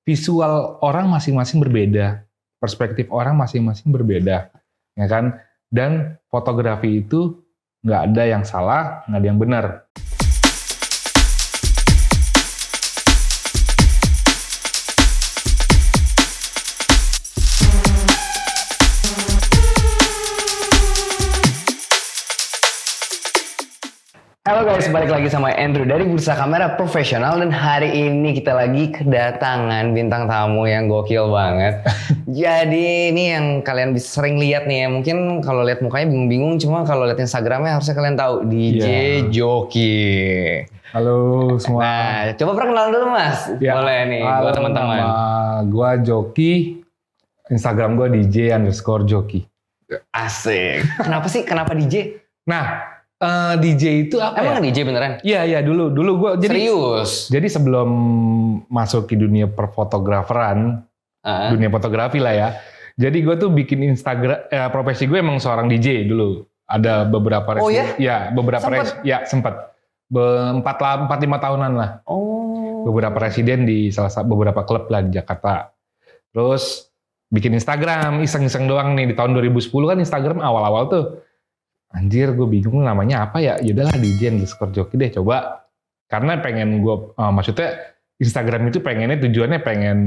visual orang masing-masing berbeda, perspektif orang masing-masing berbeda, ya kan? Dan fotografi itu nggak ada yang salah, nggak ada yang benar. Halo guys, balik lagi sama Andrew dari Bursa Kamera Profesional, dan hari ini kita lagi kedatangan bintang tamu yang gokil banget. Jadi ini yang kalian bisa sering lihat nih ya, mungkin kalau lihat mukanya bingung-bingung, cuma kalau lihat Instagramnya harusnya kalian tahu, DJ Joki. Halo semua. Nah, coba perkenalan dulu Mas. Boleh nih, buat teman-teman. Gue Joki, Instagram gue DJ_Joki. Asik. Kenapa DJ? Nah, DJ itu apa Emang ya? DJ beneran? Iya dulu gue jadi Serius? Jadi sebelum masuk ke dunia perfotograferan, dunia fotografi lah ya. Jadi gue tuh bikin Instagram, profesi gue emang seorang DJ dulu. Ada beberapa Oh ya? Ya, beberapa sempat. 4-5 tahunan lah. Oh. Beberapa residen di beberapa klub lah di Jakarta. Terus bikin Instagram, iseng-iseng doang nih. Di tahun 2010 kan Instagram awal-awal tuh. Anjir, gue bingung namanya apa ya. Yaudahlah DJ_Joki deh, coba. Karena pengen gue, maksudnya Instagram itu tujuannya pengen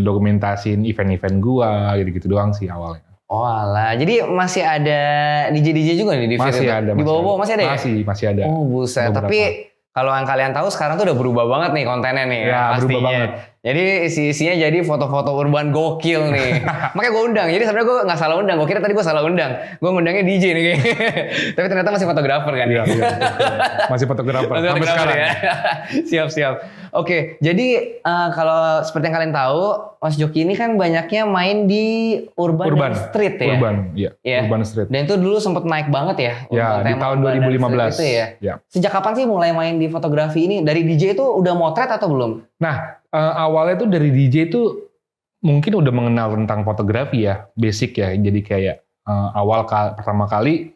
dokumentasiin event-event gue, gitu-gitu doang sih awalnya. Oh alah, jadi masih ada DJ juga nih di masih ada, di bawah-bawah masih ada ya? Masih ada. Oh buset, tapi kalau yang kalian tahu sekarang tuh udah berubah banget nih kontennya nih. Ya, pastinya. berubah banget. Jadi isinya jadi foto-foto urban gokil nih. Makanya gue undang. Jadi sebenarnya gue nggak salah undang. Gue kira tadi gue salah undang. Gue ngundangnya DJ nih kayaknya. Tapi ternyata masih fotografer kan? Iya. Masih fotografer. Sampai sekarang. Ya? Siap. Oke, jadi kalau seperti yang kalian tahu, Mas Joki ini kan banyaknya main di urban street ya? Urban street. Dan itu dulu sempat naik banget ya? Ya, di tahun 2015. Itu ya? Ya. Sejak kapan sih mulai main di fotografi ini? Dari DJ itu udah motret atau belum? Nah, awalnya tuh dari DJ itu mungkin udah mengenal tentang fotografi ya, basic ya. Jadi kayak pertama kali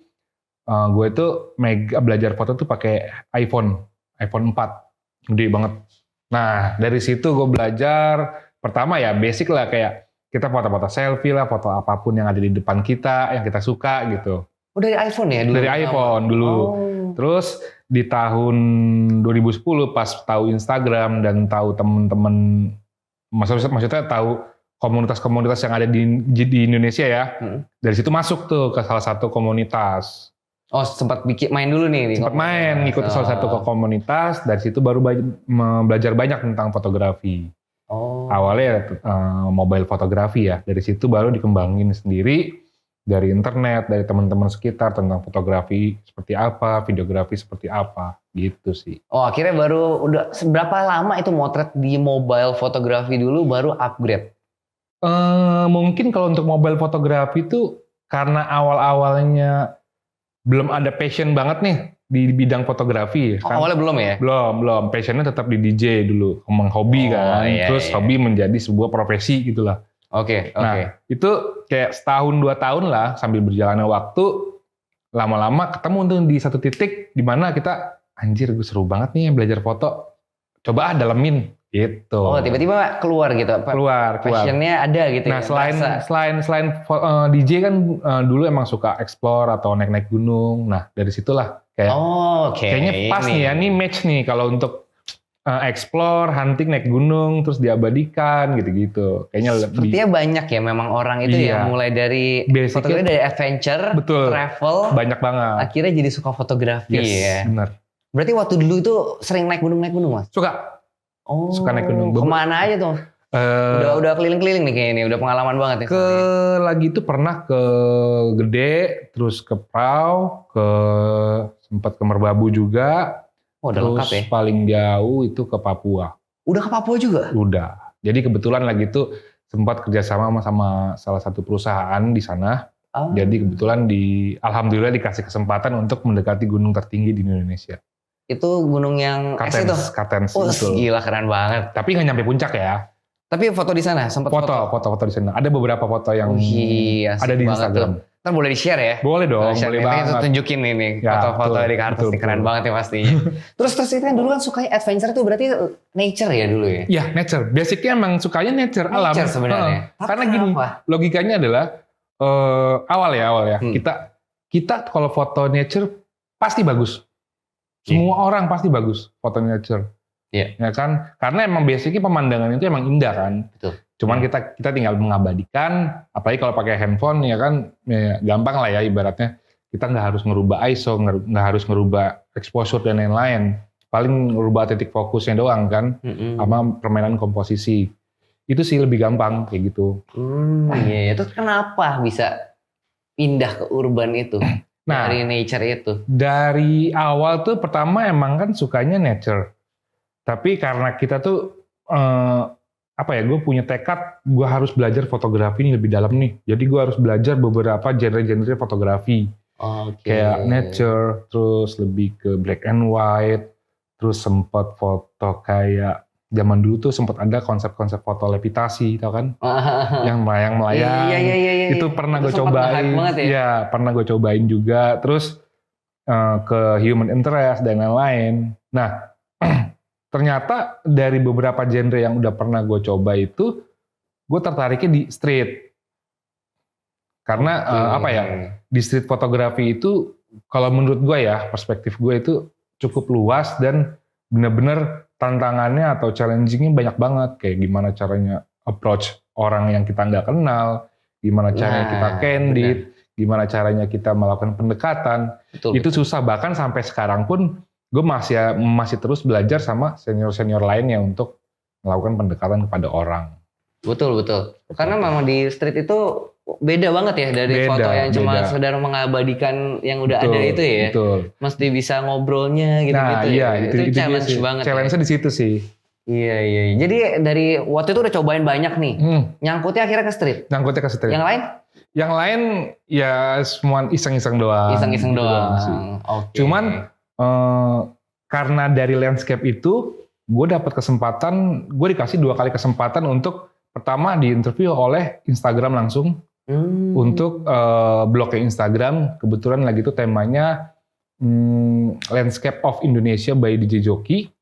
gue itu belajar foto tuh pakai iPhone 4, gede banget. Nah, dari situ gue belajar, pertama ya basic lah, kayak kita foto-foto selfie lah, foto apapun yang ada di depan kita, yang kita suka gitu. Oh, dari iPhone ya dulu? Dari iPhone dulu. Terus di tahun 2010 pas tahu Instagram dan tahu temen-temen, maksudnya tahu komunitas-komunitas yang ada di Indonesia ya, dari situ masuk tuh ke salah satu komunitas. Oh, sempat main dulu nih? Sempat main, ngikut salah satu komunitas, dari situ baru belajar banyak tentang fotografi. Oh. Awalnya mobile fotografi ya, dari situ baru dikembangin sendiri, dari internet, dari teman-teman sekitar tentang fotografi seperti apa, videografi seperti apa, gitu sih. Oh, akhirnya baru udah seberapa lama itu motret di mobile fotografi dulu baru upgrade? Mungkin kalau untuk mobile fotografi itu karena awal-awalnya belum ada passion banget nih di bidang fotografi. Kan? Awalnya belum ya? Belum. Passionnya tetap di DJ dulu, emang hobi kan. Iya, terus hobi menjadi sebuah profesi gitulah. Oke. Nah, itu kayak setahun 2 tahun lah sambil berjalannya waktu, lama-lama ketemu tuh di satu titik di mana kita, anjir gue seru banget nih belajar foto. Coba dalemin gitu. Oh, tiba-tiba keluar gitu. Keluar. Passionnya ada gitu. Nah, ya. selain DJ kan dulu emang suka explore atau naik-naik gunung. Nah, dari situlah kayak kayaknya pas nih ya, nih match nih kalau untuk explore, hunting, naik gunung, terus diabadikan gitu-gitu. Kayaknya sepertinya banyak ya memang orang itu ya, mulai dari fotografi, dari adventure, travel, banyak banget. Akhirnya jadi suka fotografi ya. Benar. Berarti waktu dulu itu sering naik gunung Mas? Suka naik gunung. Kemana aja tuh? Udah keliling-keliling nih kayaknya, udah pengalaman banget ya. Lagi itu pernah ke Gede, terus ke Prau, sempat ke Merbabu juga. Oh, udah lengkap ya? Terus paling jauh itu ke Papua. Udah ke Papua juga? Udah. Jadi kebetulan lagi itu sempat kerjasama sama salah satu perusahaan di sana. Jadi kebetulan alhamdulillah dikasih kesempatan untuk mendekati gunung tertinggi di Indonesia. Itu gunung yang Kartens. Oh, gila keren banget. Tapi nggak nyampe puncak ya. Tapi foto di sana, sempat foto di sana. Ada beberapa foto yang ada di Instagram. Ntar boleh di-share ya? Boleh dong, Share boleh nanti banget. kita tunjukin ini Ya, foto-foto betul, di kartus betul, nih, keren betul. banget ya pastinya. terus itu kan dulu kan sukanya adventure tuh berarti nature ya dulu ya? Ya, nature. Basicnya emang sukanya nature, alam. Nature sebenarnya. Heeh. Karena gini, Apa? logikanya adalah awal ya. Hmm. Kita kalau foto nature pasti bagus. Semua orang pasti bagus foto nature. Iya. Ya kan? Karena emang basicnya pemandangan itu emang indah kan. Betul. Cuman kita tinggal mengabadikan, apalagi kalau pakai handphone ya kan, ya gampang lah ya ibaratnya. Kita nggak harus ngerubah ISO, nggak harus ngerubah exposure dan lain-lain. Paling ngerubah titik fokusnya doang kan, sama permainan komposisi. Itu sih lebih gampang kayak gitu. Iya. Itu kenapa bisa pindah ke urban itu? Nah, dari nature itu. Dari awal tuh pertama emang kan sukanya nature. Tapi karena kita tuh gue punya tekad gue harus belajar fotografi ini lebih dalam nih. Jadi gue harus belajar beberapa genre-genre fotografi. Kayak nature, terus lebih ke black and white, terus sempat foto kayak zaman dulu tuh sempat ada konsep-konsep foto levitasi, tau kan? Yang melayang-melayang. Iya. Itu pernah gue sempat cobain. nge-hype banget ya? Iya, pernah gue cobain juga. Terus ke human interest dan lain-lain. Nah, ternyata dari beberapa genre yang udah pernah gue coba itu, gue tertariknya di street. Karena di street fotografi itu, kalau menurut gue ya, perspektif gue itu cukup luas dan benar-benar tantangannya atau challengingnya banyak banget. Kayak gimana caranya approach orang yang kita nggak kenal, gimana caranya kita candid, gimana caranya kita melakukan pendekatan. Itu susah, bahkan sampai sekarang pun gue masih terus belajar sama senior-senior lainnya untuk melakukan pendekatan kepada orang. Betul. Karena memang di street itu beda banget ya dari foto yang cuma sekedar mengabadikan yang udah ada itu ya. Betul. Mesti bisa ngobrolnya gitu-gitu. Nah, iya, itu challenge sih. banget. Challenge-nya di situ sih. Iya. Jadi dari waktu itu udah cobain banyak nih. Nyangkutnya akhirnya ke street. Nyangkutnya ke street. Yang lain? Yang lain ya semua iseng-iseng doang. Iseng-iseng gitu doang. Oke. Cuman karena dari landscape itu, gue dapat kesempatan, gue dikasih 2 kali kesempatan untuk pertama diinterview oleh Instagram langsung untuk blognya Instagram. Kebetulan lagi itu temanya Landscape of Indonesia by DJ Joki.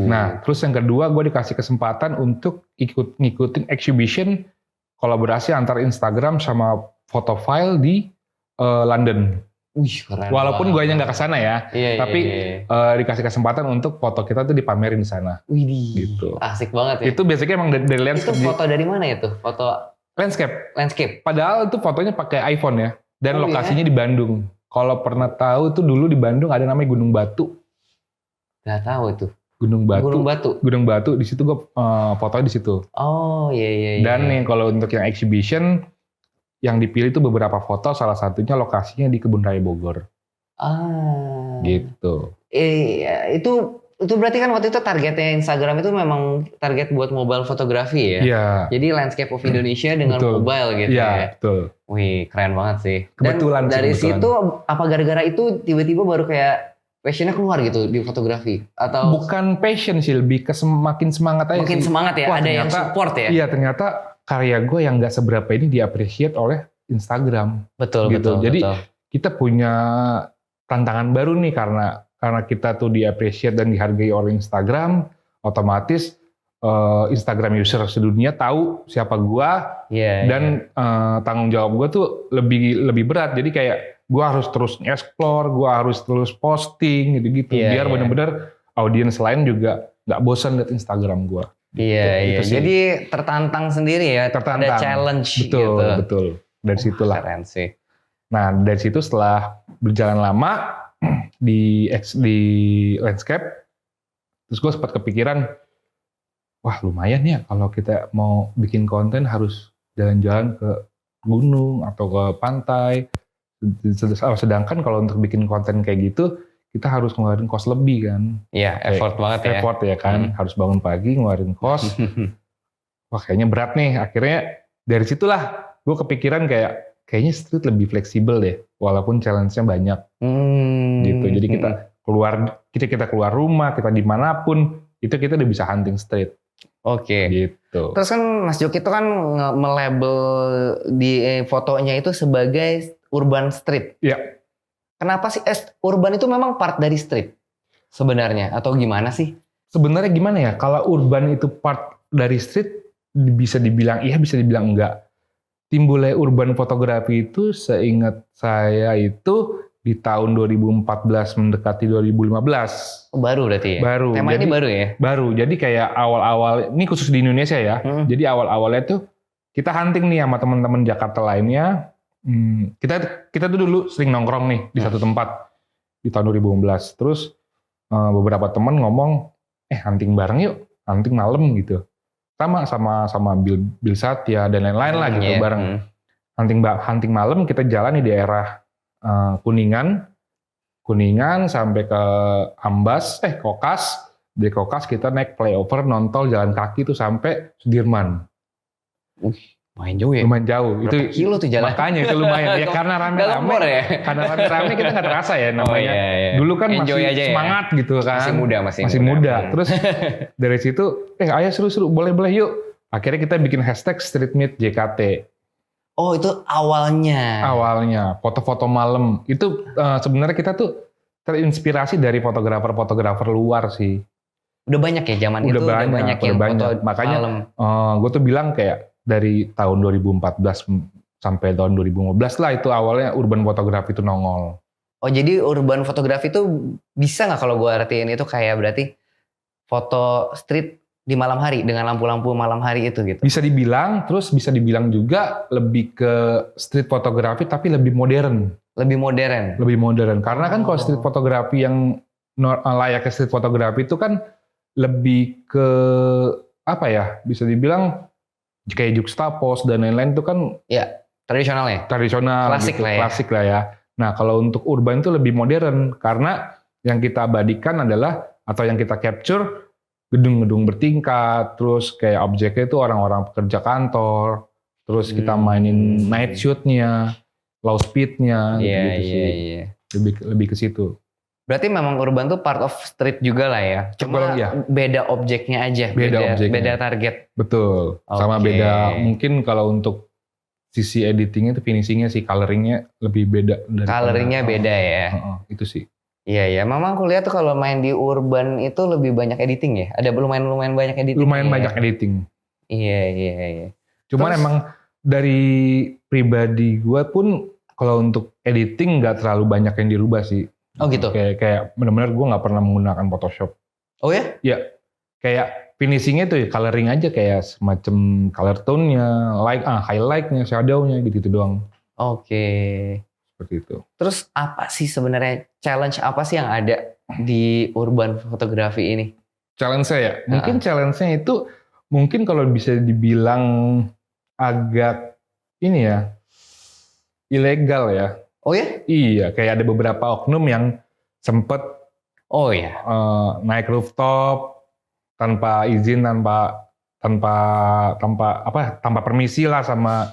Nah, terus yang kedua gue dikasih kesempatan untuk ngikutin exhibition kolaborasi antara Instagram sama Photofile di London. Keren. Walaupun gue nggak kesana ya, tapi dikasih kesempatan untuk foto kita tuh dipamerin di sana. Gitu. Asik banget ya. Itu biasanya emang dari landscape. Itu foto dari mana ya tuh? Foto landscape. Padahal itu fotonya pakai iPhone ya, dan lokasinya di Bandung. Kalau pernah tahu tuh dulu di Bandung ada namanya Gunung Batu. Gak tahu itu. Gunung Batu. Di situ gue fotonya di situ. Oh iya. Dan nih kalau untuk yang exhibition, yang dipilih itu beberapa foto, salah satunya lokasinya di Kebun Raya Bogor. Gitu. Itu berarti kan waktu itu targetnya Instagram itu memang target buat mobile fotografi ya? Iya. Jadi landscape of Indonesia dengan mobile gitu ya? Betul. Wih, keren banget sih. Kebetulan Dan dari situ, apa gara-gara itu tiba-tiba baru kayak passionnya keluar gitu di fotografi? Atau bukan passion sih, lebih ke makin semangat aja. Makin semangat ya, ada yang support ya? Iya, ternyata karya gue yang gak seberapa ini di-appreciate oleh Instagram. Betul. Jadi kita punya tantangan baru nih karena kita tuh di-appreciate dan dihargai oleh Instagram, otomatis Instagram user sedunia tahu siapa gue, dan tanggung jawab gue tuh lebih berat. Jadi kayak gue harus terus explore, gue harus terus posting gitu-gitu, biar benar-benar audiens lain juga nggak bosan lihat Instagram gue. Iya. Jadi tertantang sendiri ya, ada challenge gitu. Betul. Dari situlah. Keren sih. Nah, dari situ setelah berjalan lama di landscape, terus gue sempat kepikiran, wah lumayan ya kalau kita mau bikin konten harus jalan-jalan ke gunung atau ke pantai. Sedangkan kalau untuk bikin konten kayak gitu, kita harus ngeluarin cost lebih kan. Iya, effort banget ya. Effort ya kan, harus bangun pagi ngeluarin cost. Wah kayaknya berat nih. Akhirnya dari situlah gue kepikiran kayaknya street lebih fleksibel deh, walaupun challenge-nya banyak. Gitu. Jadi kita keluar rumah, kita dimanapun, itu kita udah bisa hunting street. Oke. Gitu. Terus kan Mas Joki itu kan melabel di fotonya itu sebagai urban street. Iya. Kenapa sih urban itu memang part dari street sebenarnya atau gimana sih? Sebenarnya gimana ya? Kalau urban itu part dari street, bisa dibilang iya, bisa dibilang enggak. Timbulnya urban fotografi itu seingat saya itu di tahun 2014 mendekati 2015. Oh, baru berarti ya? Baru. Tema ini baru ya? Baru. Jadi kayak awal-awal, ini khusus di Indonesia ya. Jadi awal-awalnya tuh kita hunting nih sama teman-teman Jakarta lainnya. Kita tuh dulu sering nongkrong nih di satu tempat di tahun 2015. Terus beberapa teman ngomong, hunting bareng yuk, hunting malam gitu. Sama Bill Satya dan lain-lain lah gitu bareng. Hunting malam kita jalan di daerah Kuningan sampai ke Kokas. Dari Kokas kita naik flyover nontol jalan kaki tuh sampai Sudirman. Lumayan jauh ya? Lumayan jauh. Berapa itu kilo tuh jalan? Makanya itu lumayan. Ya karena rame-rame. Ya? Karena rame-rame kita nggak terasa ya namanya. Iya. Dulu kan enjoy masih aja semangat ya? Gitu kan. Masih muda. Terus dari situ, ayo seru-seru, boleh-boleh yuk. Akhirnya kita bikin hashtag Street Meet JKT. Oh itu awalnya? Awalnya, foto-foto malam. Itu sebenarnya kita tuh terinspirasi dari fotografer-fotografer luar sih. Udah banyak ya zaman itu? Udah banyak yang foto Makanya malam. Gue tuh bilang kayak dari tahun 2014 sampai tahun 2015 lah itu awalnya urban fotografi itu nongol. Oh jadi urban fotografi itu bisa nggak kalau gue artiin itu kayak berarti foto street di malam hari dengan lampu-lampu malam hari itu gitu? Bisa dibilang, terus bisa dibilang juga lebih ke street fotografi tapi lebih modern. Lebih modern? Lebih modern, karena kan kalau street fotografi yang layaknya street fotografi itu kan lebih ke apa ya, bisa dibilang kayak juxtapose dan lain-lain itu kan ya tradisional ya? Tradisional, klasik gitu, lah ya? Klasik lah ya. Nah kalau untuk urban itu lebih modern, karena yang kita abadikan adalah, atau yang kita capture, gedung-gedung bertingkat, terus kayak objeknya itu orang-orang pekerja kantor, terus kita mainin night shoot-nya, low speed-nya, gitu sih. Iya. Lebih ke situ. Berarti memang urban tuh part of street juga lah ya? Cuma beda objeknya aja, beda target. Betul, sama beda, mungkin kalau untuk sisi editingnya itu finishingnya sih, coloringnya lebih beda. Coloringnya beda ya? Itu sih. Iya, memang aku lihat tuh kalau main di urban itu lebih banyak editing ya? Ada lumayan banyak editing? Lumayan banyak editing. Iya. Cuman emang dari pribadi gue pun kalau untuk editing nggak terlalu banyak yang dirubah sih. Oh gitu? Kayak benar-benar gue nggak pernah menggunakan Photoshop. Oh ya? Ya, kayak finishingnya tuh coloring aja, kayak semacam color tone-nya, highlight-nya, shadow-nya gitu doang. Oke. Seperti itu. Terus apa sih sebenarnya challenge apa sih yang ada di urban fotografi ini? Challenge-nya ya? Mungkin challenge-nya itu mungkin kalau bisa dibilang agak ini ya, ilegal ya. Oh ya? Iya, kayak ada beberapa oknum yang sempet naik rooftop tanpa izin, tanpa permisi lah sama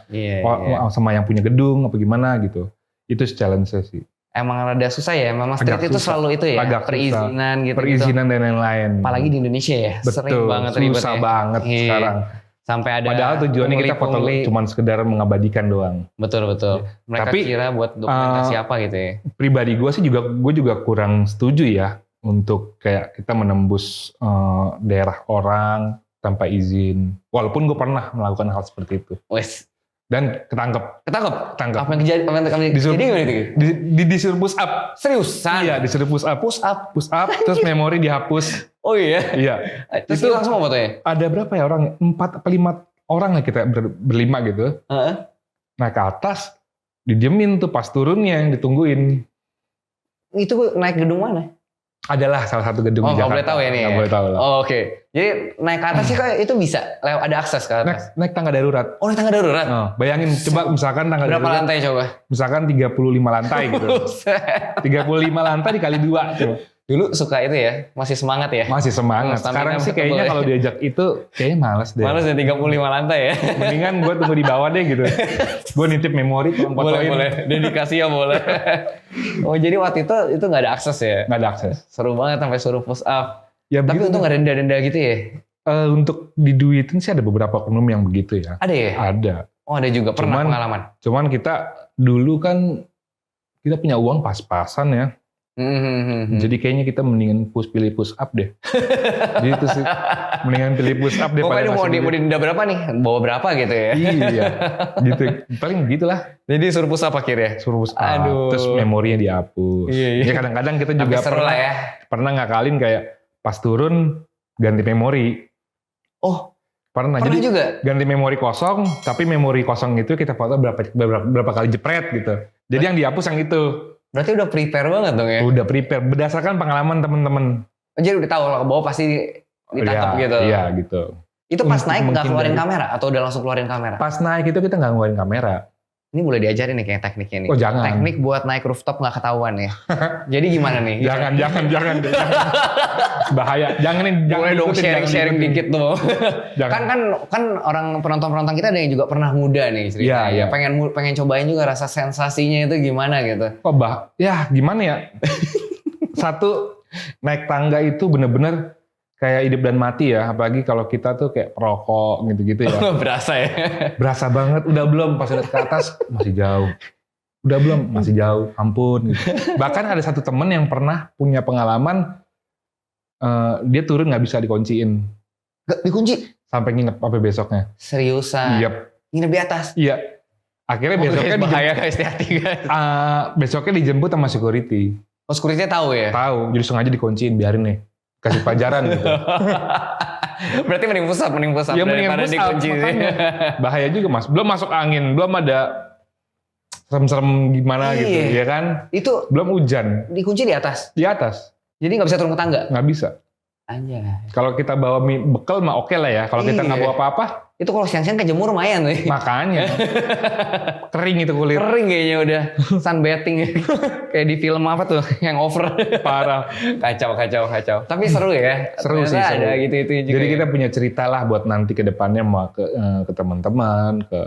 sama yang punya gedung apa gimana gitu. Itu challenge-nya sih. Emang rada susah ya, memang street itu selalu itu ya, perizinan gitu. Perizinan dan lain-lain. Apalagi di Indonesia ya, betul, sering banget ribetnya. Susah banget sekarang. Sampai ada padahal tujuannya kita foto cuma sekedar mengabadikan doang. Betul. Mereka kira buat dokumentasi apa gitu ya. Pribadi gue sih gue juga kurang setuju ya untuk kayak kita menembus daerah orang tanpa izin. Walaupun gue pernah melakukan hal seperti itu. Wes. Dan ketangkep. Apa yang kejadian gimana itu? Disuruh push up. Seriusan? Iya, disuruh push up, terus memori dihapus. Oh iya? Iya. Terus itu langsung fotonya? Ada berapa ya orang? 4 atau 5 orang lah kita berlima gitu. Naik ke atas, didiemin tuh pas turunnya, ditungguin. Itu naik gedung mana? Adalah salah satu gedung di Jakarta. Oh, boleh tahu ya nih. Boleh tahu lah. Oh, oke. Jadi naik ke atas sih itu bisa, ada akses ke atas. Naik tangga darurat. Oh, naik tangga darurat. Bayangin coba misalkan tangga berapa darurat. Berapa lantai coba? Misalkan 35 lantai gitu. 35 lantai dikali 2 coba. Dulu suka itu ya, masih semangat ya? Masih semangat. Sekarang sih kayaknya kalau diajak itu kayaknya males deh. Males ya 35 lantai ya? Mendingan gue tunggu di bawah deh gitu. Gue nitip memori, boleh. Dedikasi ya boleh. Oh jadi waktu itu nggak ada akses ya? Nggak ada akses. Seru banget sampai suruh push up. Ya, tapi untung nggak denda-denda gitu ya? Untuk diduitin sih ada beberapa oknum yang begitu ya. Ada ya? Ada. Oh ada juga, pernah Cuman- pengalaman. Cuman kita dulu kan kita punya uang pas-pasan ya. Jadi kayaknya kita mendingan pilih push up deh. Gitu sih. Mendingan pilih push up deh. Pokoknya mau didenda berapa nih? Bawa berapa gitu ya? Iya. Gitu. Paling begitulah. Jadi suruh push up akhirnya? Suruh push up. Aduh. Terus memorinya dihapus. Iya, iya. Ya kadang-kadang kita juga Tapi seru lah ya. pernah ngakalin kayak pas turun ganti memori. Oh Pernah. pernah Jadi juga? ganti memori kosong, tapi memori kosong itu kita foto berapa kali jepret gitu. Jadi yang dihapus yang itu. Berarti udah prepare banget dong ya? Udah prepare berdasarkan pengalaman teman-teman. Jadi udah tahu kalau ke bawah pasti ditangkap Iya, gitu? Iya gitu. Itu pas naik nggak Mungkin keluarin dari- kamera? Atau udah langsung keluarin kamera? Pas naik itu kita nggak ngeluarin kamera. Ini boleh diajarin nih kayak tekniknya nih. Oh jangan. Teknik buat naik rooftop nggak ketahuan ya. Jadi gimana nih? Jangan deh. Bahaya. Jangan Boleh dong ikutin, sharing ikutin. dikit tuh. Jangan. kan orang penonton kita ada yang juga pernah muda nih ceritanya. Iya, iya. Pengen cobain juga rasa sensasinya itu gimana gitu. Ya gimana ya? Satu, naik tangga itu bener-bener kayak hidup dan mati ya. Apalagi kalau kita tuh kayak perokok gitu-gitu ya. Berasa ya. Berasa banget. Udah belum? Pas lihat ke atas masih jauh. Udah belum? Masih jauh. Ampun. Gitu. Bahkan ada satu temen yang pernah punya pengalaman dia turun nggak bisa dikunciin. Gak dikunci? Sampai nginep sampai besoknya. Seriusan? Iya. Nginep di atas? Iya. Akhirnya besoknya bahaya guys, hati-hati guys. besoknya dijemput sama security. Oh, security tahu ya? Tahu, jadi sengaja dikunciin, biarin nih. Kasih pelajaran gitu. Berarti mending push up Ya, mendingan daripada push up, dikunci. makanya. Bahaya juga mas. Belum masuk angin, belum ada serem-serem gimana Iya. gitu, ya kan? Itu Belum hujan. dikunci di atas? Di atas, Jadi nggak bisa turun ke tangga? nggak bisa. Anjay. Kalau kita bawa bekal mah oke lah ya. Kalau kita nggak Iya. bawa apa-apa, Itu kalau siang-siang kejemur lumayan tuh. makanya. Kering itu kulit. Kering kayaknya udah sunbathing. Kayak di film apa tuh? Yang over. Parah. Kacau. Tapi seru ya. Seru sih, Ternyata seru. ada gitu-gitu juga. Jadi ya. kita punya cerita lah buat nanti ke depannya mau ke teman-teman, ke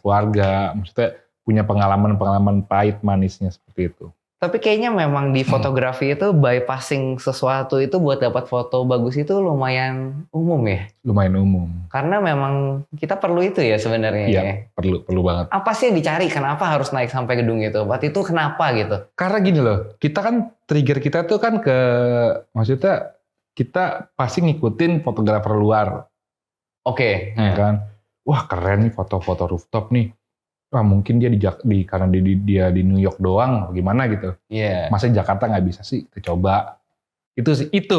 keluarga. Maksudnya punya pengalaman-pengalaman pahit manisnya seperti itu. Tapi kayaknya memang di fotografi itu bypassing sesuatu itu buat dapat foto bagus itu lumayan umum ya. Lumayan umum. Karena memang kita perlu itu ya sebenarnya. Iya, ya. perlu banget. Apa sih yang dicari? Kenapa harus naik sampai gedung itu? Waktu itu kenapa gitu? Karena gini loh, kita kan trigger kita tuh kan maksudnya kita pasti ngikutin fotografer luar, Oke. ya kan? Wah keren nih foto-foto rooftop nih. Wah mungkin dia karena dia di New York doang, gimana gitu. Iya. Masa di Jakarta nggak bisa sih? Kita coba. Itu sih, itu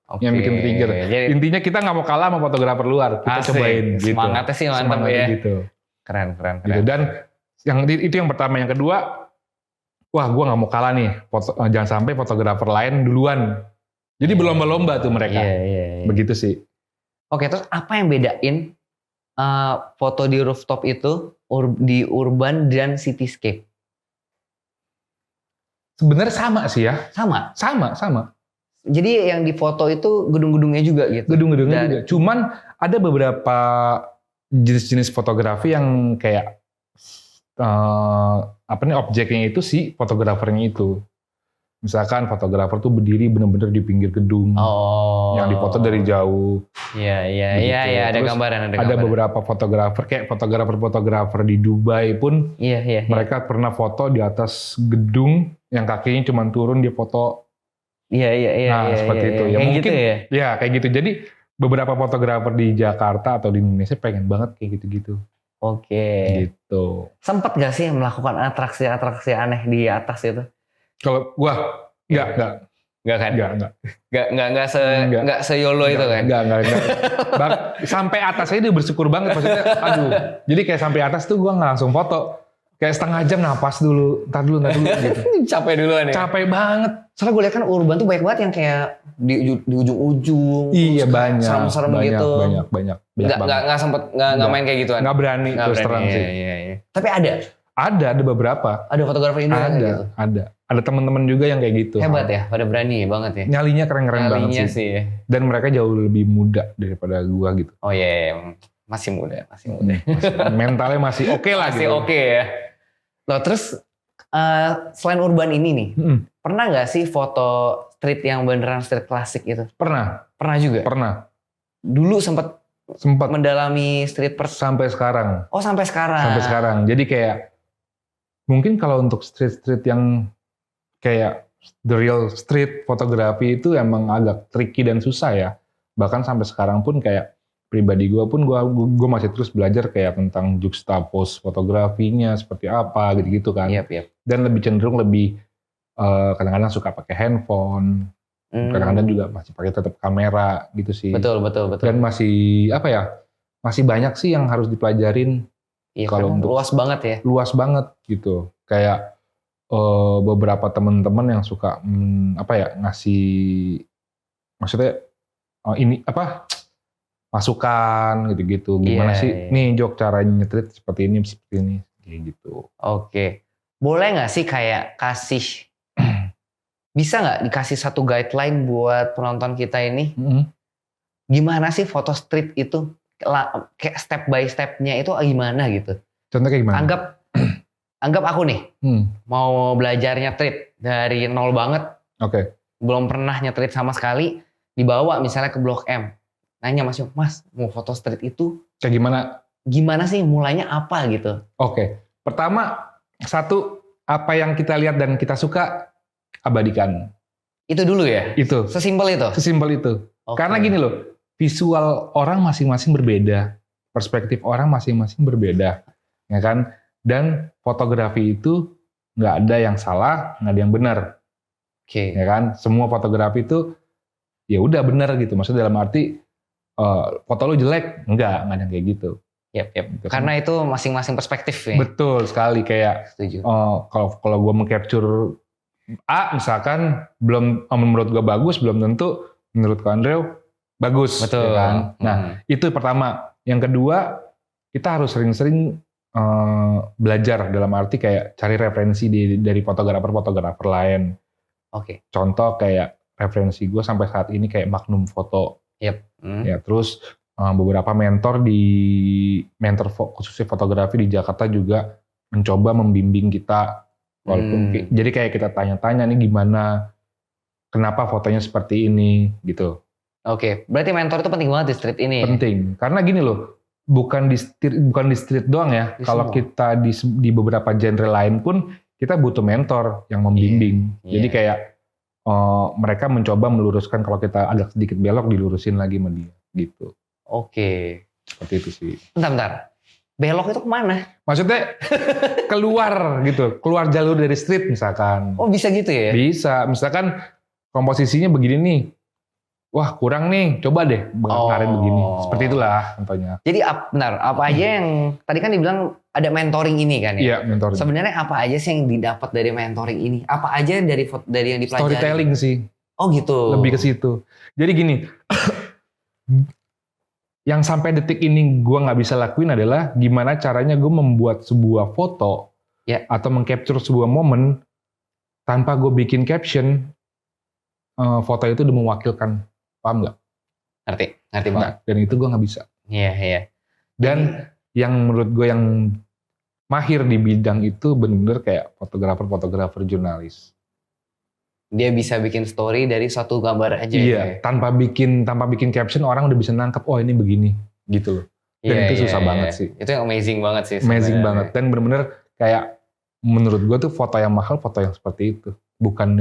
Oke. yang bikin trigger. Jadi Intinya kita nggak mau kalah sama fotografer luar. Kita asik. cobain gitu. Semangatnya sih mantap Semangatnya ya. gitu. Keren. Gitu. Dan itu yang pertama. Yang kedua, wah gue nggak mau kalah nih. Jangan sampai fotografer lain duluan. Jadi berlomba-lomba tuh mereka. Iya. Begitu sih. Oke, terus apa yang bedain foto di rooftop itu di urban dan cityscape? Sebenarnya sama sih ya. Sama. Jadi yang di foto itu gedung-gedungnya juga gitu. Gedung-gedungnya Dan- juga. Cuman ada beberapa jenis-jenis fotografi yang kayak objeknya itu si fotografernya itu. Misalkan fotografer tuh berdiri bener-bener di pinggir gedung. Oh. Yang difoto dari jauh. Iya, Begitu. ada Terus gambaran, Ada beberapa fotografer kayak fotografer di Dubai pun Iya. mereka pernah foto di atas gedung yang kakinya cuma turun dia foto. Iya. Nah, seperti itu. Ya, Kayak mungkin- gitu ya. Ya kayak gitu. Jadi beberapa fotografer di Jakarta atau di Indonesia pengen banget kayak gitu-gitu. Oke. Gitu. Sempet gak sih melakukan atraksi-atraksi aneh di atas itu? Kalau gua enggak. Enggak kan? Enggak Enggak. se-YOLO itu kan? Enggak. Sampai atas aja dia bersyukur banget maksudnya. Aduh. Jadi kayak sampai atas tuh gua nggak langsung foto. Kayak setengah jam napas dulu, ntar dulu gitu. Capek duluan ya? Capek banget. Soalnya gue lihat kan urban tuh banyak banget yang kayak di ujung-ujung. Iya terus banyak. Serem-serem banyak, gitu. Banyak Nggak sempet nggak main kayak gituan. Nggak berani terus terang sih. Iya. Tapi ada Ada beberapa. fotografer Indo yang kayak gitu. Ada teman-teman juga yang kayak gitu. Hebat ya, pada berani banget ya. Nyalinya keren-keren banget Nyalinya sih. sih ya. Dan mereka jauh lebih muda daripada gua gitu. Oh iya, masih muda. Mentalnya masih oke lah Masih gitu. oke ya. Loh terus selain urban ini nih, Mm-mm. pernah nggak sih foto street yang beneran street klasik itu? Pernah. Pernah juga. Pernah. dulu sempat Sempat mendalami street sampai sekarang. Oh, sampai sekarang. Sampai sekarang. Jadi kayak mungkin kalau untuk street yang kayak the real street fotografi itu emang agak tricky dan susah ya. Bahkan sampai sekarang pun kayak pribadi gue pun gue masih terus belajar kayak tentang juxtapose fotografinya seperti apa gitu-gitu kan. Yep. Dan lebih cenderung kadang-kadang suka pakai handphone. Kadang-kadang juga masih pakai tetap kamera gitu sih. Betul. Dan masih masih banyak sih yang harus dipelajarin. Iya, kalau untuk luas banget ya. Luas banget gitu. Kayak beberapa teman-teman yang suka ngasih, maksudnya ini masukan gitu-gitu. Gimana sih? Nih Jok, caranya nyetrit seperti ini kayak gitu. Oke. Boleh nggak sih kayak kasih bisa nggak dikasih satu guideline buat penonton kita ini? Gimana sih foto street itu? Kayak step by step-nya itu gimana gitu? Contohnya kayak gimana? Anggap aku nih mau belajar nyetrit dari nol banget. Oke. Belum pernah nyetrit sama sekali. Dibawa misalnya ke Blok M. Nanya Mas mau foto street itu kayak gimana? Gimana sih mulainya apa gitu? Oke. Pertama, satu, apa yang kita lihat dan kita suka abadikan. Itu dulu ya? Itu. Sesimpel itu? Sesimpel itu. Okay. Karena gini loh, visual orang masing-masing berbeda. Perspektif orang masing-masing berbeda. Ya kan? Dan fotografi itu nggak ada yang salah, nggak ada yang benar. Oke. Ya kan? Semua fotografi itu ya udah benar gitu. Maksudnya dalam arti foto lu jelek, nggak ada yang kayak gitu. Yep. Gitu, karena kan? Itu masing-masing perspektif ya. Betul sekali. Kayak kalau gue meng-capture A misalkan menurut gue bagus, belum tentu menurut Andrew bagus. Betul. Ya kan? Nah itu pertama. Yang kedua, kita harus sering-sering belajar dalam arti kayak cari referensi dari fotografer lain. Oke. Contoh kayak referensi gue sampai saat ini kayak Magnum Foto. Yep. Ya terus beberapa mentor khususnya fotografi di Jakarta juga mencoba membimbing kita. Walaupun jadi kayak kita tanya-tanya nih gimana, kenapa fotonya seperti ini gitu. Oke, berarti mentor itu penting banget di street ini. Penting, karena gini loh, bukan di street doang ya. Kalau kita di beberapa genre lain pun kita butuh mentor yang membimbing. Jadi kayak mereka mencoba meluruskan kalau kita agak sedikit belok dilurusin lagi sama dia gitu. Oke. Seperti itu sih. Bentar. Belok itu kemana? Maksudnya keluar gitu, keluar jalur dari street misalkan. Oh bisa gitu ya? Bisa, misalkan komposisinya begini nih. Wah kurang nih, coba deh kemarin begini. Seperti itulah contohnya. Jadi benar, apa aja yang tadi kan dibilang ada mentoring ini kan ya? Iya, mentoring. Sebenarnya apa aja sih yang didapat dari mentoring ini? Apa aja dari yang dipelajari? Storytelling sih. Oh gitu. Lebih ke situ. Jadi gini, yang sampai detik ini gue nggak bisa lakuin adalah gimana caranya gue membuat sebuah foto atau meng-capture sebuah momen tanpa gue bikin caption, foto itu udah mewakilkan, paham nggak? Ngerti banget. Dan itu gue nggak bisa. Iya. Dan yang menurut gue yang mahir di bidang itu benar-benar kayak fotografer jurnalis. Dia bisa bikin story dari satu gambar aja. Iya, tanpa bikin caption orang udah bisa nangkep, oh ini begini, gitu loh. Dan itu susah banget sih. Itu yang amazing banget sih. Amazing banget. Dan bener-bener kayak menurut gue tuh foto yang mahal, foto yang seperti itu. Bukan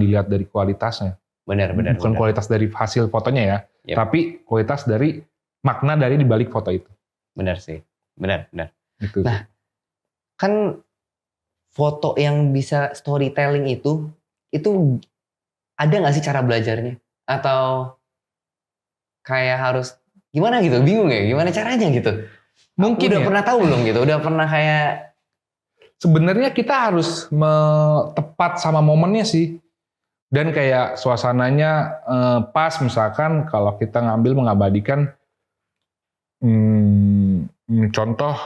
dilihat dari kualitasnya. Benar. Bukan kualitas dari hasil fotonya ya, tapi kualitas dari makna dari dibalik foto itu. Benar sih, benar. Gitu. Nah, kan foto yang bisa storytelling itu ada nggak sih cara belajarnya? Atau kayak harus gimana gitu? Bingung ya? Gimana caranya gitu? Mungkin udah pernah tahu belum gitu? Udah pernah kayak... Sebenarnya kita harus tepat sama momennya sih. Dan kayak suasananya pas misalkan kalau kita mengabadikan contoh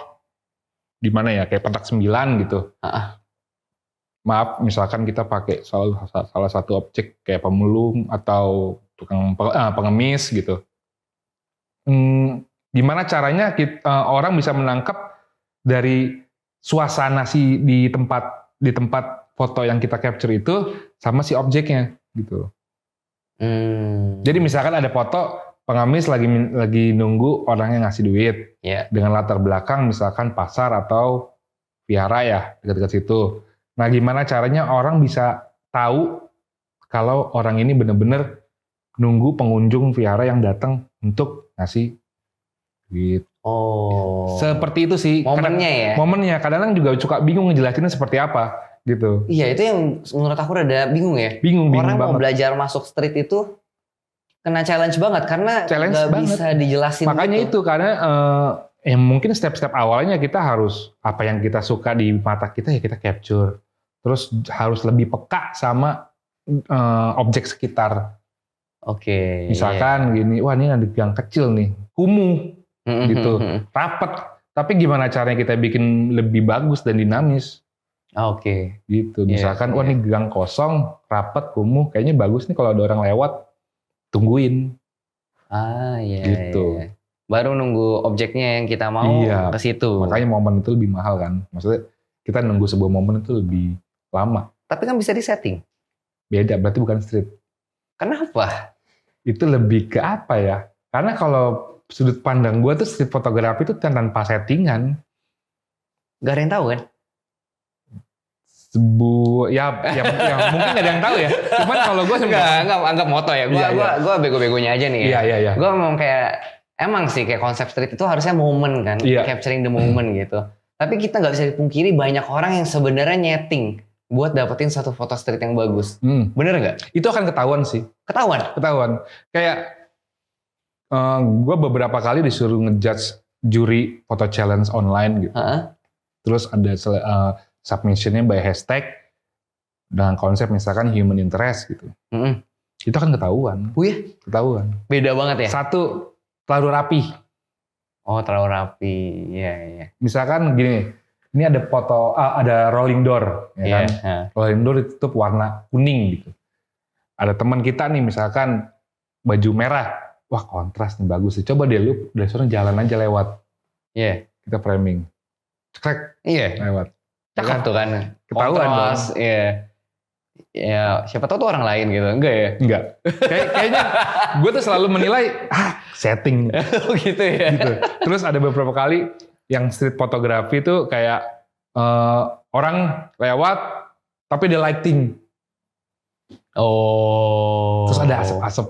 di mana ya? Kayak petak 9 gitu. Maaf, misalkan kita pakai salah satu objek kayak pemulung atau tukang pengemis gitu. Gimana caranya orang bisa menangkap dari suasana di tempat foto yang kita capture itu sama si objeknya gitu. Jadi misalkan ada foto pengemis lagi nunggu orang yang ngasih duit Ya. dengan latar belakang misalkan pasar atau vihara ya dekat-dekat situ. Nah, gimana caranya orang bisa tahu kalau orang ini benar-benar nunggu pengunjung vihara yang datang untuk ngasih duit. Oh. Seperti itu sih. Momennya ya. Momennya kadang-kadang juga suka bingung ngejelasinnya seperti apa gitu. Iya, itu yang menurut aku rada bingung ya. Bingung Orang mau banget. belajar masuk street itu kena challenge banget karena Challenge nggak banget. bisa dijelasin. Makanya gitu. itu karena mungkin step-step awalnya kita harus apa yang kita suka di mata kita ya kita capture. Terus harus lebih peka sama objek sekitar. Oke. Misalkan gini, wah ini ada gang kecil nih, kumuh gitu, rapet. Tapi gimana caranya kita bikin lebih bagus dan dinamis? Oke. Gitu. Misalkan, wah ini gang kosong, rapet, kumuh, kayaknya bagus nih kalau ada orang lewat, tungguin. Iya. Gitu. Iya. Baru nunggu objeknya yang kita mau ke situ. Makanya momen itu lebih mahal kan. Maksudnya kita nunggu sebuah momen itu lebih lama. Tapi kan bisa disetting. Beda, berarti bukan street. Kenapa? Itu lebih ke apa ya? Karena kalau sudut pandang gue tuh street fotografi itu tanpa settingan. Gak ada yang tahu kan? Ya mungkin gak ada yang tahu ya. Cuman kalau gue enggak anggap moto ya. Gue bego-begonya aja nih ya. Iya. Gue memang emang sih kayak konsep street itu harusnya momen kan, capturing the moment gitu. Tapi kita nggak bisa dipungkiri banyak orang yang sebenarnya nyeting buat dapetin satu foto street yang bagus. Bener nggak? Itu akan ketahuan sih. Ketahuan. Kayak gue beberapa kali disuruh ngejudge juri foto challenge online gitu. Terus ada submissionnya by hashtag dengan konsep misalkan human interest gitu. Itu kan ketahuan. Oh iya? Ketahuan. Beda banget ya? Satu, terlalu rapi. Oh terlalu rapi, iya. Misalkan gini, ini ada foto, ada rolling door, ya kan? Rolling door ditutup warna kuning gitu. Ada teman kita nih misalkan baju merah, wah kontras nih bagus sih. Coba deh lu dari sana jalan aja lewat. Iya. Kita framing, cekrek, lewat. Cakep tuh kan, ketahuan dong. Iya. Ya siapa tahu tuh orang lain gitu, enggak ya? Enggak. Kayaknya gue tuh selalu menilai setting. Gitu ya. Gitu. Terus ada beberapa kali yang street fotografi tuh kayak orang lewat tapi ada lighting. Oh. Terus ada asap-asap.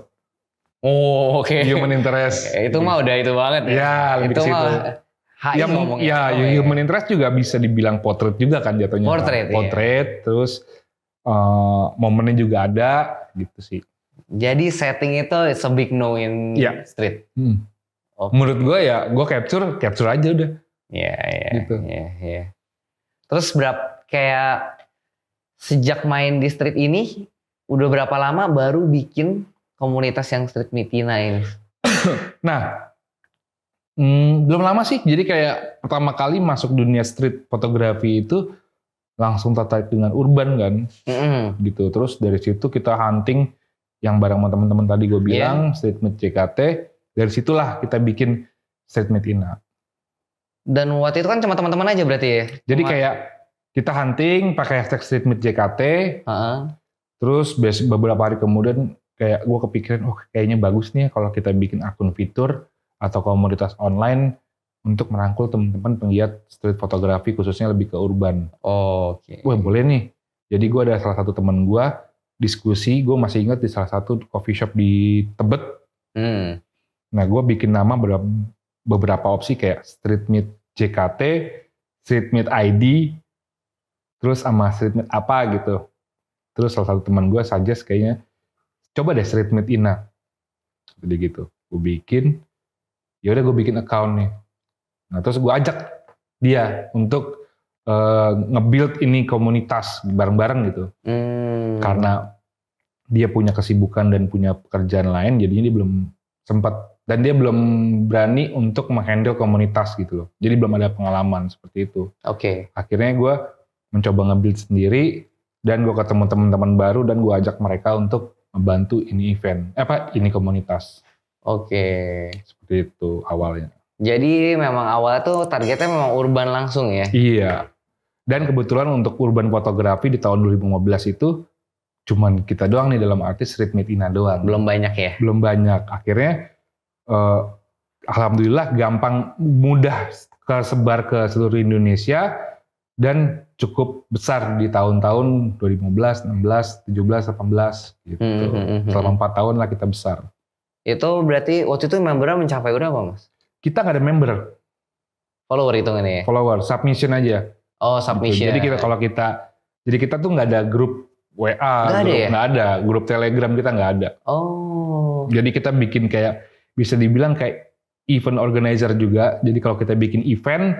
Oh oke. Human interest. Itu mah udah itu banget ya. Ya lebih ke situ. Human interest juga bisa dibilang portrait juga kan jatuhnya. Portrait, terus momennya juga ada gitu sih. Jadi setting itu is a big no in street. Okay. Menurut gue ya, gue capture aja udah. Iya. Gitu. Iya. Terus kayak sejak main di street ini, udah berapa lama baru bikin komunitas yang Street Mitina ini? Nah, belum lama sih. Jadi kayak pertama kali masuk dunia street fotografi itu langsung tertarik dengan urban kan, gitu. Terus dari situ kita hunting yang bareng sama teman-teman tadi gue bilang, Street Meet JKT. Dari situlah kita bikin Street Meet Ina. Dan waktu itu kan cuma teman-teman aja berarti ya? Jadi kayak kita hunting pakai hashtag Street Meet JKT. Terus beberapa hari kemudian kayak gue kepikiran, kayaknya bagus nih kalau kita bikin akun fitur atau komunitas online untuk merangkul teman-teman penggiat street fotografi khususnya lebih ke urban. Oke. Wah boleh nih. Jadi gue ada salah satu teman gue diskusi, gue masih ingat di salah satu coffee shop di Tebet. Nah gue bikin nama beberapa opsi kayak Street Meet JKT, Street Meet ID, terus sama Street Meet apa gitu. Terus salah satu teman gue suggest kayaknya coba deh Street Meet Ina. Jadi gitu. Gue bikin, yaudah gue bikin account nih. Nah terus gue ajak dia untuk nge-build ini komunitas bareng-bareng gitu. Karena dia punya kesibukan dan punya pekerjaan lain, jadinya dia belum sempat. Dan dia belum berani untuk menghandle komunitas gitu loh. Jadi belum ada pengalaman seperti itu. Akhirnya gue mencoba nge-build sendiri, dan gue ketemu teman-teman baru, dan gue ajak mereka untuk membantu ini event. Ini komunitas. Seperti itu awalnya. Jadi memang awalnya tuh targetnya memang urban langsung ya? Iya. Dan kebetulan untuk urban fotografi di tahun 2015 itu cuman kita doang nih dalam arti Street Meet Ina doang. Belum banyak ya? Belum banyak. Akhirnya Alhamdulillah gampang, mudah kesebar ke seluruh Indonesia dan cukup besar di tahun-tahun 2015, 16, 17, 18 gitu. Selama 4 tahun lah kita besar. Itu berarti waktu itu membernya mencapai berapa Mas? Kita nggak ada member, Follower hitungannya ya? follower, submission aja. Oh Gitu. submission. Jadi kita tuh nggak ada grup WA, Nggak ada grup, ya? nggak ada, grup Telegram kita nggak ada. Oh. Jadi kita bikin kayak, bisa dibilang kayak event organizer juga. Jadi kalau kita bikin event,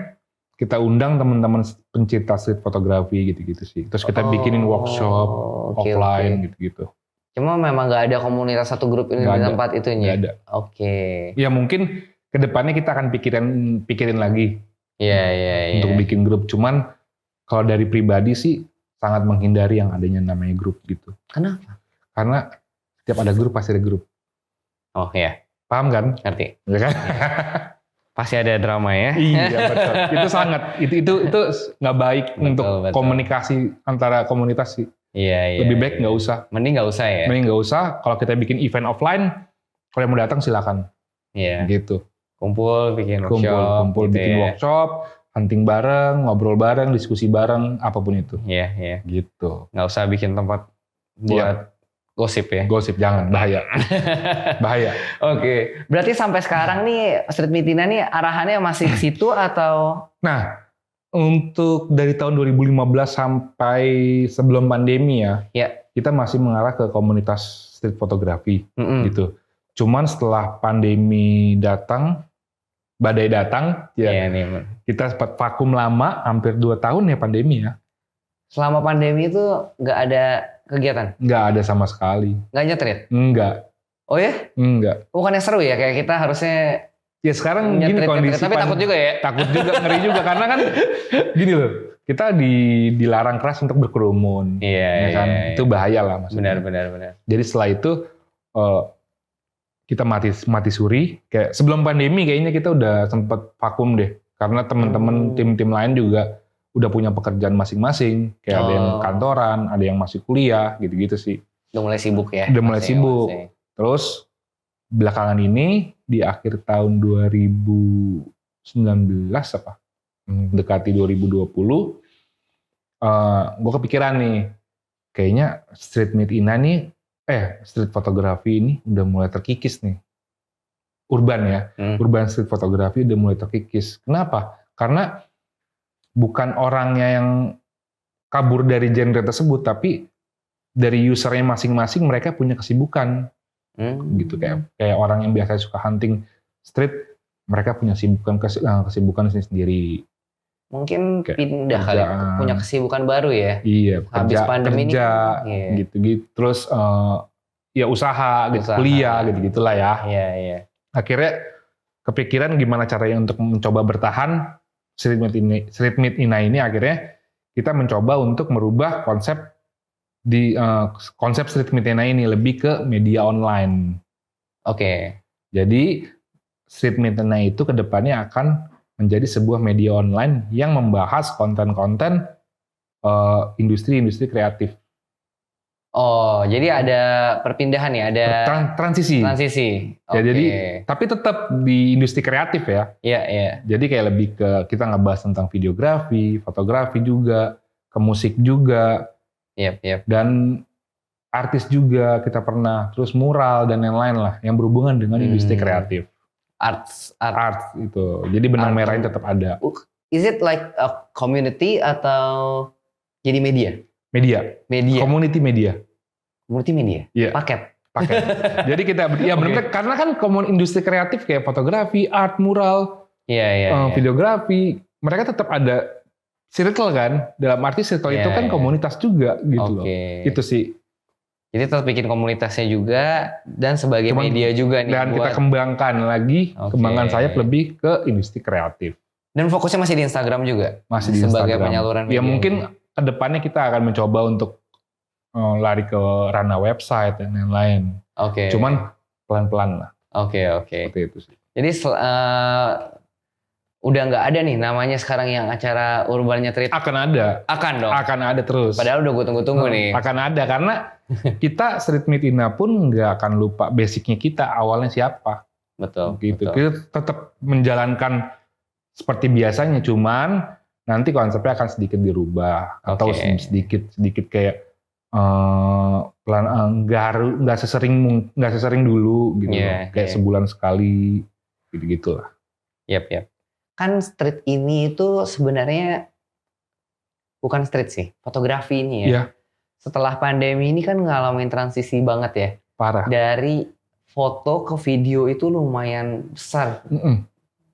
kita undang teman-teman pencinta street fotografi gitu-gitu sih. Terus kita bikinin workshop Oke, offline oke. gitu-gitu. Cuma memang nggak ada komunitas satu grup ini Nggak di ada. tempat itunya. Nggak ada. Oke. Ya mungkin kedepannya kita akan pikirin lagi Iya. untuk bikin grup. Cuman kalau dari pribadi sih sangat menghindari yang adanya namanya grup gitu. Kenapa? Karena setiap ada grup pasti ada grup. Oh ya, Paham kan? ngerti. Ya kan? Pasti ada drama ya. Iya betul. Itu sangat itu nggak baik Betul, untuk betul. komunikasi antara komunitas sih. Iya. Lebih baik nggak usah. Mending nggak usah ya. Mending nggak usah. Kalau kita bikin event offline, kalau yang mau datang silakan. Iya. Gitu. Kumpul bikin workshop. Kumpul gitu bikin ya. workshop, hunting bareng, ngobrol bareng, diskusi bareng, apapun itu. Iya. Gitu. Nggak usah bikin tempat buat gosip ya. Gosip jangan, bahaya. Bahaya. Oke. Berarti sampai sekarang nih Street Meet Ina nih arahannya masih ke situ atau? Nah, untuk dari tahun 2015 sampai sebelum pandemi ya, kita masih mengarah ke komunitas street fotografi gitu. Cuman setelah pandemi datang, badai datang, Iya nih. kita sempat vakum lama, hampir 2 tahun ya pandemi ya. Selama pandemi itu nggak ada kegiatan? Nggak ada sama sekali. Nggak nyetrit? Enggak. Oh ya? Enggak. Bukannya seru ya? Kayak kita harusnya Ya sekarang gini kondisi. tapi takut juga ya? Takut juga, ngeri juga. Karena kan gini loh, kita dilarang keras untuk berkerumun. Iya, Ya kan? iya. Itu bahaya lah maksudnya. Benar. Jadi setelah itu kita mati suri. Kayak sebelum pandemi kayaknya kita udah sempet vakum deh. Karena teman-teman tim-tim lain juga udah punya pekerjaan masing-masing. Kayak ada yang kantoran, ada yang masih kuliah, gitu-gitu sih. Udah mulai sibuk ya? Udah mulai sibuk. Terus belakangan ini di akhir tahun 2019 apa? Dekati 2020, gue kepikiran nih, kayaknya Street Meet Ina nih, street fotografi ini udah mulai terkikis nih. Urban ya, urban street fotografi udah mulai terkikis. Kenapa? Karena bukan orangnya yang kabur dari genre tersebut, tapi dari usernya masing-masing mereka punya kesibukan. Gitu kayak orang yang biasa suka hunting street, mereka punya kesibukan sendiri. Mungkin Kayak pindah kali, punya kesibukan baru ya. Iya, habis pandemi kerja gitu-gitu. Terus ya usaha, gitu, kuliah gitu-gitulah ya. Iya. Akhirnya kepikiran gimana caranya untuk mencoba bertahan. Street Meet Ina ini akhirnya kita mencoba untuk merubah konsep Street Meet Ina ini lebih ke media online. Oke. Jadi Street Meet Ina itu kedepannya akan menjadi sebuah media online yang membahas konten-konten industri kreatif. Oh, jadi ada perpindahan ya, ada transisi. Ya, jadi tapi tetap di industri kreatif ya. Iya. Jadi kayak lebih ke kita ngebahas tentang videografi, fotografi juga, ke musik juga. Yep. Dan artis juga kita pernah, terus mural dan lain-lain lah yang berhubungan dengan industri kreatif. Arts itu. Jadi benang merahnya tetap ada. Is it like a community atau jadi media? Media. Community media. Iya. Paket. Jadi kita benar-benar karena kan industri kreatif kayak fotografi, art, mural, videografi, mereka tetap ada circle kan. Dalam arti circle itu kan komunitas juga gitu loh. Itu sih. Jadi tetap bikin komunitasnya juga dan sebagai media juga nih. Dan kita kembangkan lagi, kembangan sayap lebih ke industri kreatif. Dan fokusnya masih di Instagram juga? Masih di sebagai Instagram. penyaluran media. Ya mungkin kedepannya kita akan mencoba untuk lari ke ranah website dan lain-lain. Cuman pelan-pelan lah. Seperti itu sih. Jadi udah nggak ada nih namanya sekarang yang acara Urbannya Treat? Akan ada. Akan dong? Akan ada terus. Padahal udah gue tunggu-tunggu nih. Akan ada karena kita Street Meet Ina pun nggak akan lupa basicnya kita awalnya siapa. Betul. Gitu. betul. Kita tetap menjalankan seperti biasanya, cuman nanti konsepnya akan sedikit dirubah atau Oke. sedikit kayak nggak sesering dulu gitu loh. Iya, Kayak iya. sebulan sekali gitu-gitulah. Yap. Kan street ini itu sebenarnya bukan street sih, fotografi ini ya. Iya. Setelah pandemi ini kan ngalamin transisi banget ya. Parah. Dari foto ke video itu lumayan besar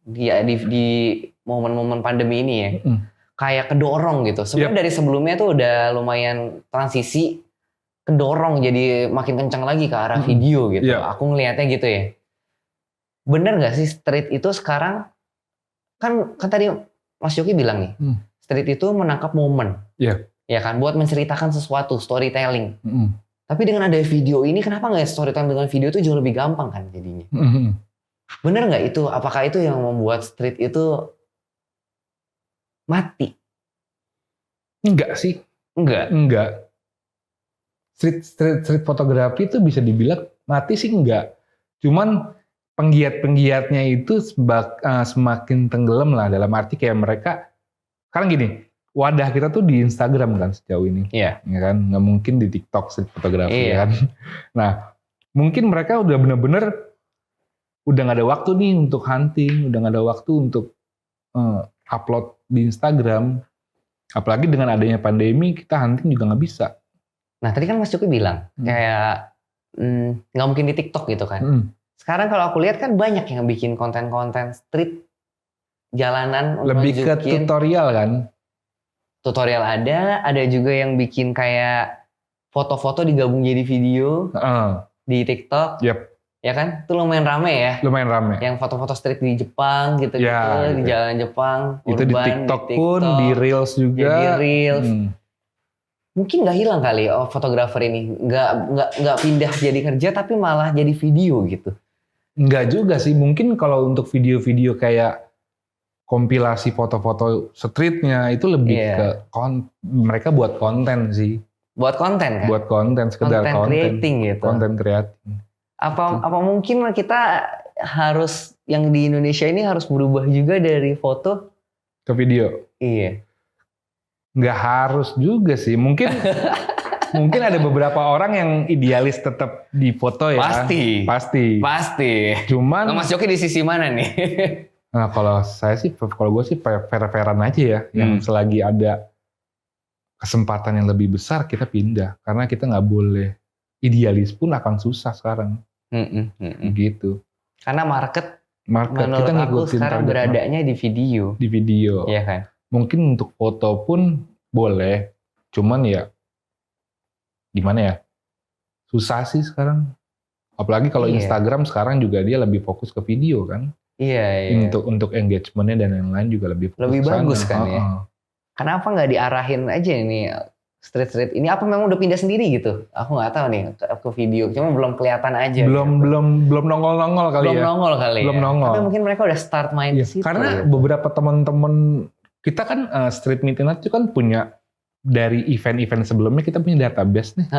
di momen-momen pandemi ini ya. Kayak kedorong gitu. Sebenarnya dari sebelumnya tuh udah lumayan transisi, kedorong jadi makin kencang lagi ke arah video gitu. Iya. Aku ngelihatnya gitu ya. Bener nggak sih street itu sekarang kan tadi Mas Yogi bilang nih, street itu menangkap momen. Iya. Ya kan, buat menceritakan sesuatu, storytelling. Tapi dengan ada video ini, kenapa nggak storytelling dengan video itu jauh lebih gampang kan jadinya? Bener nggak itu? Apakah itu yang membuat street itu mati? Enggak sih. Enggak. Street fotografi itu bisa dibilang mati sih enggak. Cuman penggiat-penggiatnya itu semakin tenggelam lah, dalam arti kayak mereka, sekarang gini, wadah kita tuh di Instagram kan sejauh ini. Iya. Ya kan? Nggak mungkin di TikTok street fotografi Iya. kan. Nah, mungkin mereka udah bener-bener udah nggak ada waktu nih untuk hunting, udah nggak ada waktu untuk upload di Instagram. Apalagi dengan adanya pandemi, kita hunting juga nggak bisa. Nah tadi kan Mas Yogi bilang kayak nggak mungkin di TikTok gitu kan. Sekarang kalau aku lihat kan banyak yang bikin konten-konten street jalanan untuk Lebih ke nunjukin tutorial kan. tutorial ada juga yang bikin kayak foto-foto digabung jadi video di TikTok. Yep. Ya kan? Itu lumayan rame ya. Lumayan rame. Yang foto-foto street di Jepang gitu-gitu, Ya, di gitu. jalan Jepang, Itu di urban, TikTok pun, di Reels juga. Jadi Reels. Mungkin nggak hilang kali fotografer ini, nggak pindah jadi kerja tapi malah jadi video gitu. Enggak juga sih, mungkin kalau untuk video-video kayak kompilasi foto-foto streetnya itu lebih ke mereka buat konten sih. Buat konten kan? Buat konten, sekedar konten. Creating gitu. Konten creating. Apa mungkin kita harus yang di Indonesia ini harus berubah juga dari foto ke video? Iya. Nggak harus juga sih. Mungkin ada beberapa orang yang idealis tetap di foto ya. Pasti. Cuman Mas Yogi di sisi mana nih? Nah, kalau gue sih fair-fairan aja ya. Yang selagi ada kesempatan yang lebih besar kita pindah. Karena kita nggak boleh idealis pun akan susah sekarang. Gitu. Karena market menurut kita ngikutin sekarang beradanya di video. Di video. Iya kan? Mungkin untuk foto pun boleh. Cuman ya gimana ya? Susah sih sekarang. Apalagi kalau Instagram sekarang juga dia lebih fokus ke video kan. Iya. Untuk engagementnya dan yang lain juga lebih bagus kan ya. Kenapa nggak diarahin aja ini street ini? Apa memang udah pindah sendiri gitu? Aku nggak tahu nih ke video. Cuma belum kelihatan aja. Belum nongol kali ya. Belum nongol. Tapi mungkin mereka udah start main di situ. Karena beberapa teman-teman kita kan Street Midnight itu kan punya dari event-event sebelumnya kita punya database nih.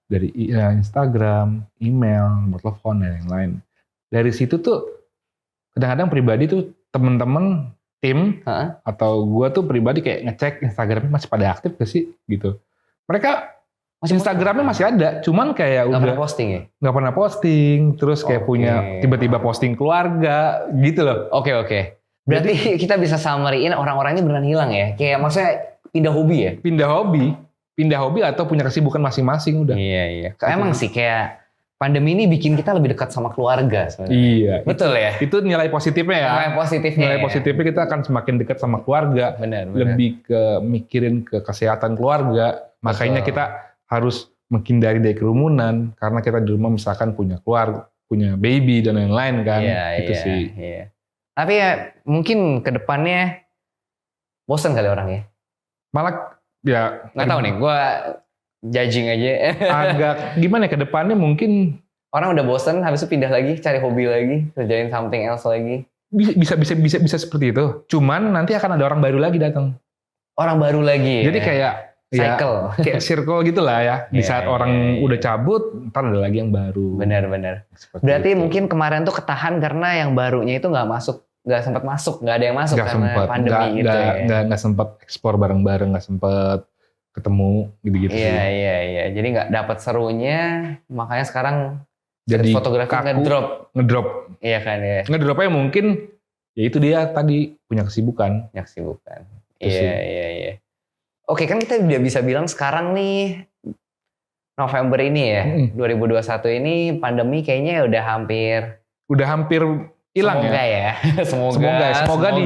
Dari Instagram, email, nomor telepon dan yang lain. Dari situ tuh kadang-kadang pribadi tuh temen-temen tim atau gue tuh pribadi kayak ngecek Instagramnya masih pada aktif gak sih gitu. Mereka Instagramnya masih ada, cuman kayak nggak udah pernah posting ya? Nggak pernah posting, terus kayak punya tiba-tiba posting keluarga gitu loh. Oke. Berarti kita bisa summary-in orang-orang ini beneran hilang ya? Kayak maksudnya pindah hobi ya? Pindah hobi atau punya kesibukan masing-masing udah. Iya. Emang sih kayak pandemi ini bikin kita lebih dekat sama keluarga sebenarnya. Iya. Betul ya? Itu nilai positifnya ya. Nilai positifnya kita akan semakin dekat sama keluarga. Benar. Lebih ke mikirin ke kesehatan keluarga. Makanya kita harus menghindari dari kerumunan. Karena kita di rumah misalkan punya keluarga, punya baby dan lain-lain kan. Itu sih. Iya. Tapi ya mungkin ke depannya bosan kali orang ya. Malah ya. Nggak tahu nih, gue judging aja. Agak gimana ya, ke depannya mungkin orang udah bosen, habis itu pindah lagi, cari hobi lagi, kerjain something else lagi. Bisa seperti itu. Cuman nanti akan ada orang baru lagi datang. Orang baru lagi. Jadi kayak cycle. Kayak circle gitulah ya. Di Iya, saat iya, orang iya. udah cabut, ntar ada lagi yang baru. Benar-benar. Seperti Berarti itu. mungkin kemarin tuh ketahan karena yang barunya itu nggak sempat masuk, nggak ada yang masuk Nggak karena sempet, pandemi gitu ya. nggak sempet ekspor bareng-bareng, nggak sempet ketemu gitu-gitu Iya, sih. iya. Jadi nggak dapat serunya, makanya sekarang Jadi fotografi kaku, ngedrop. Iya kan ya, ngedropnya mungkin ya itu dia tadi punya kesibukan. bukan. Itu sih. Iya. Oke, kan kita udah bisa bilang sekarang nih November ini ya, 2021 ini pandemi kayaknya udah hampir Hilang semoga ya. Semoga Semoga di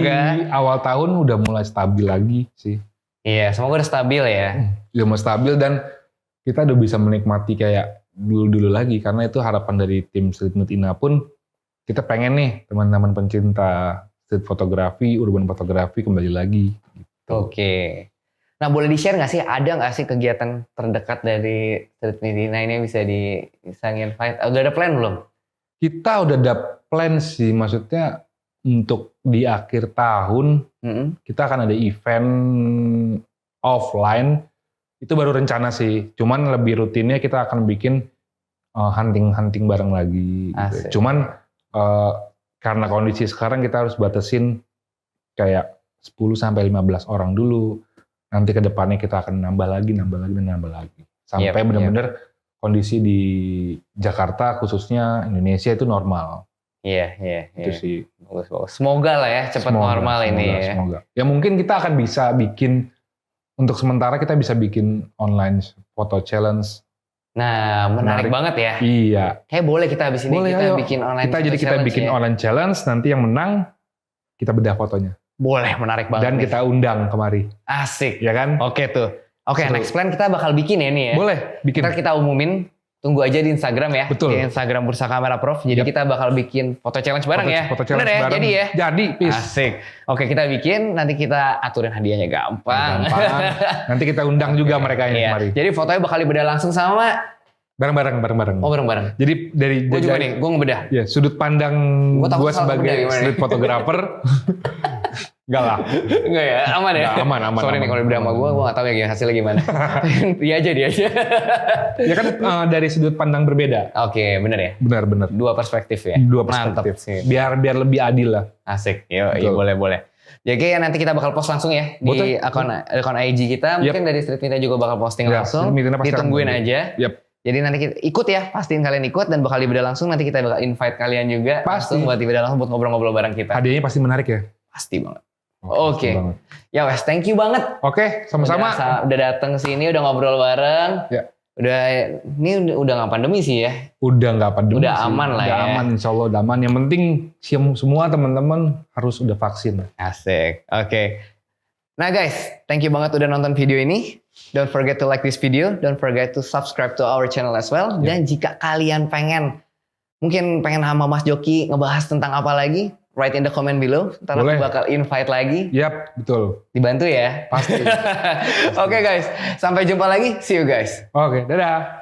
awal tahun udah mulai stabil lagi sih. Iya, semoga udah stabil ya. Udah mulai stabil dan kita udah bisa menikmati kayak dulu-dulu lagi karena itu harapan dari tim Street Mood Ina pun kita pengen nih teman-teman pencinta street fotografi, urban fotografi kembali lagi. Gitu. Oke. Nah, boleh di-share nggak sih, ada nggak sih kegiatan terdekat dari Street Mood Ina ini yang bisa invite? Udah ada plan belum? Kita udah ada plan sih, maksudnya untuk di akhir tahun kita akan ada event offline. Itu baru rencana sih. Cuman lebih rutinnya kita akan bikin hunting bareng lagi. Gitu. Cuman karena kondisi sekarang kita harus batasin kayak 10-15 orang dulu. Nanti ke depannya kita akan nambah lagi. Sampai benar-benar kondisi di Jakarta khususnya Indonesia itu normal. Iya. Itu sih. Bagus. Semoga lah ya cepat normal ini ya. Semoga. Ya mungkin kita akan bisa bikin, untuk sementara kita bisa bikin online foto challenge. Nah, menarik banget ya. Iya. Kayak boleh kita habis ini kita bikin online kita bikin online challenge, nanti yang menang kita bedah fotonya. Boleh, menarik banget. Dan kita undang kemari. Asik. Ya kan? Oke tuh. Oke, next plan kita bakal bikin ya nih ya. Boleh, bikin. Ntar kita umumin, tunggu aja di Instagram ya. Betul. Di Instagram Bursa Kamera Prof. Jadi kita bakal bikin foto challenge bareng ya. Foto challenge bener ya? bareng. Jadi ya? Jadi, peace. Asik. Oke, kita bikin, nanti kita aturin hadiahnya gampang. Nanti kita undang juga mereka yang kemari. Jadi fotonya bakal dibedah langsung sama bareng-bareng. Oh, bareng-bareng. Jadi dari gue juga nih, gue ngebedah. Ya, sudut pandang gue sebagai street photographer. Enggak lah. Enggak ya, aman ya? Aman. Sorry nih kalau dibedah sama gue gak tahu ya hasilnya gimana. Dia aja. Ya kan dari sudut pandang berbeda. Oke, bener ya? Benar. Dua perspektif ya? Dua perspektif. Mantap sih. Biar lebih adil lah. Asik, iya boleh. Jadi nanti kita bakal post langsung ya di akun IG kita. Mungkin dari Street Meet juga bakal posting langsung. Ditungguin aja. Jadi nanti kita ikut ya, pastiin kalian ikut dan bakal dibedah langsung. Nanti kita bakal invite kalian juga langsung buat dibedah langsung buat ngobrol-ngobrol bareng kita. Hadiahnya pasti menarik ya? Pasti banget. Oke. Ya wes, thank you banget. Oke, sama-sama. Udah datang sini, udah ngobrol bareng. Ya. Ini udah nggak pandemi sih ya? Udah nggak pandemi. Udah aman lah ya. Udah aman, insya Allah udah aman. Yang penting semua teman-teman harus udah vaksin. Asik. Oke. Nah guys, thank you banget udah nonton video ini. Don't forget to like this video. Don't forget to subscribe to our channel as well. Dan jika kalian mungkin pengen sama Mas Joki ngebahas tentang apa lagi, write in the comment below. Ntar aku bakal invite lagi. Yap, betul. Dibantu ya? Pasti. Oke guys, sampai jumpa lagi. See you guys. Oke, dadah.